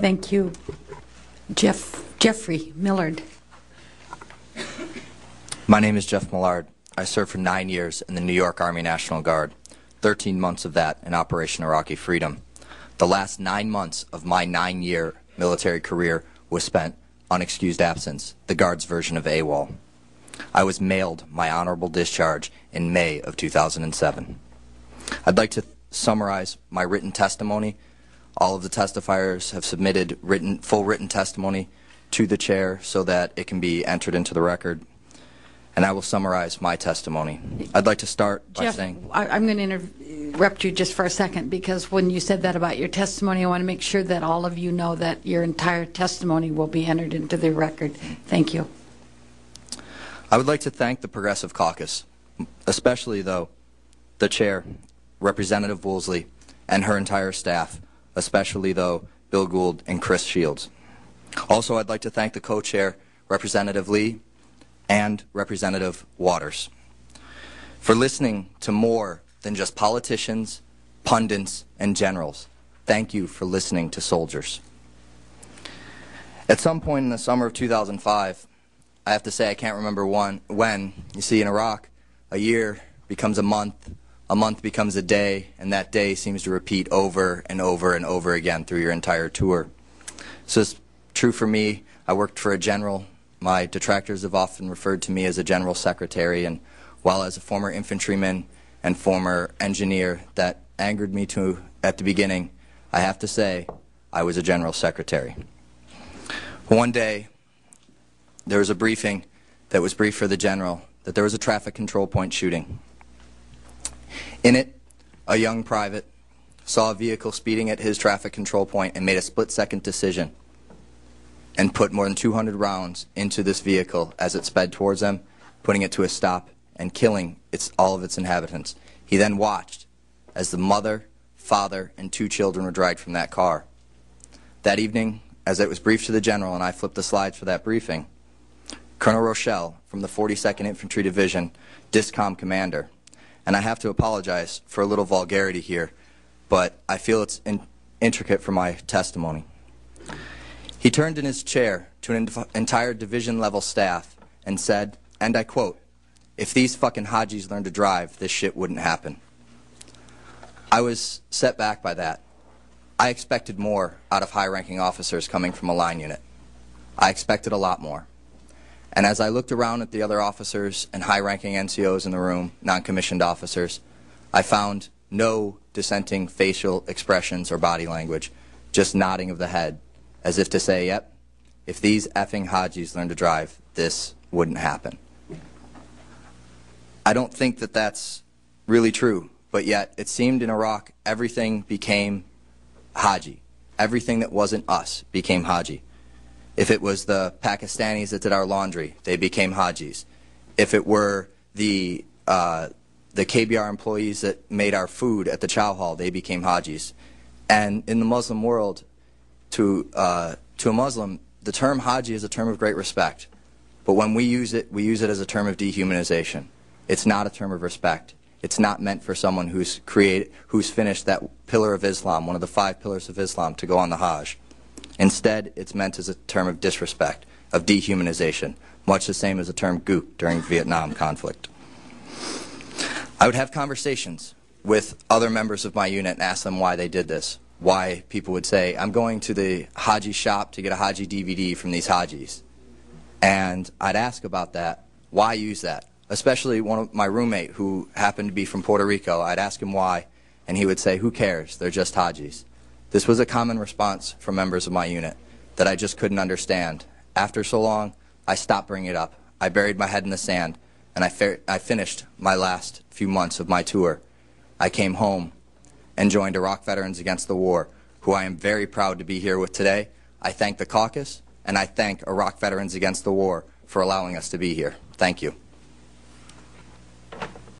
Thank you. Geoffrey Millard. My name is Geoff Millard. I served for 9 years in the New York Army National Guard, 13 months of that in Operation Iraqi Freedom. The last 9 months of my 9-year military career was spent unexcused absence, the Guard's version of AWOL. I was mailed my honorable discharge in May of 2007. I'd like to summarize my written testimony. All of the testifiers have submitted full written testimony to the chair so that it can be entered into the record. And I will summarize my testimony. I'd like to start by saying... I'm going to interrupt you just for a second, because when you said that about your testimony, I want to make sure that all of you know that your entire testimony will be entered into the record. Thank you. I would like to thank the Progressive Caucus, especially, though, the chair, Representative Woolsey, and her entire staff, especially, though, Bill Gould and Chris Shields. Also, I'd like to thank the co-chair, Representative Lee, and Representative Waters, for listening to more than just politicians, pundits, and generals. Thank you for listening to soldiers. At some point in the summer of 2005, I have to say I can't remember when, you see, in Iraq, a year becomes a month becomes a day, and that day seems to repeat over and over and over again through your entire tour. So it's true for me. I worked for a general. My detractors have often referred to me as a general secretary, and while as a former infantryman and former engineer that angered me at the beginning, I have to say I was a general secretary. One day, there was a briefing that was briefed for the general that there was a traffic control point shooting. In it, a young private saw a vehicle speeding at his traffic control point and made a split-second decision and put more than 200 rounds into this vehicle as it sped towards them, putting it to a stop and killing all of its inhabitants. He then watched as the mother, father, and 2 children were dragged from that car. That evening, as it was briefed to the general, and I flipped the slides for that briefing, Colonel Rochelle from the 42nd Infantry Division, DISCOM commander, and I have to apologize for a little vulgarity here, but I feel it's intricate for my testimony. He turned in his chair to an entire division-level staff and said, and I quote, "If these fucking Hajis learned to drive, this shit wouldn't happen." I was set back by that. I expected more out of high-ranking officers coming from a line unit. I expected a lot more. And as I looked around at the other officers and high-ranking NCOs in the room, non-commissioned officers, I found no dissenting facial expressions or body language, just nodding of the head, as if to say, yep, if these effing Hajis learned to drive, this wouldn't happen. I don't think that that's really true, but yet it seemed in Iraq everything became Haji. Everything that wasn't us became Haji. If it was the Pakistanis that did our laundry, they became Hajis. If it were the KBR employees that made our food at the chow hall, they became Hajis. And in the Muslim world, to a Muslim, the term Haji is a term of great respect. But when we use it as a term of dehumanization. It's not a term of respect. It's not meant for someone who's finished that pillar of Islam, one of the 5 pillars of Islam, to go on the Hajj. Instead, it's meant as a term of disrespect, of dehumanization, much the same as the term gook during Vietnam conflict. I would have conversations with other members of my unit and ask them why they did this. Why people would say, I'm going to the Haji shop to get a Haji DVD from these Hajis. And I'd ask about that. Why use that? Especially my roommate who happened to be from Puerto Rico. I'd ask him why, and he would say, who cares? They're just Hajis. This was a common response from members of my unit that I just couldn't understand. After so long, I stopped bringing it up. I buried my head in the sand, and I finished my last few months of my tour. I came home and joined Iraq Veterans Against the War, who I am very proud to be here with today. I thank the caucus, and I thank Iraq Veterans Against the War for allowing us to be here. Thank you.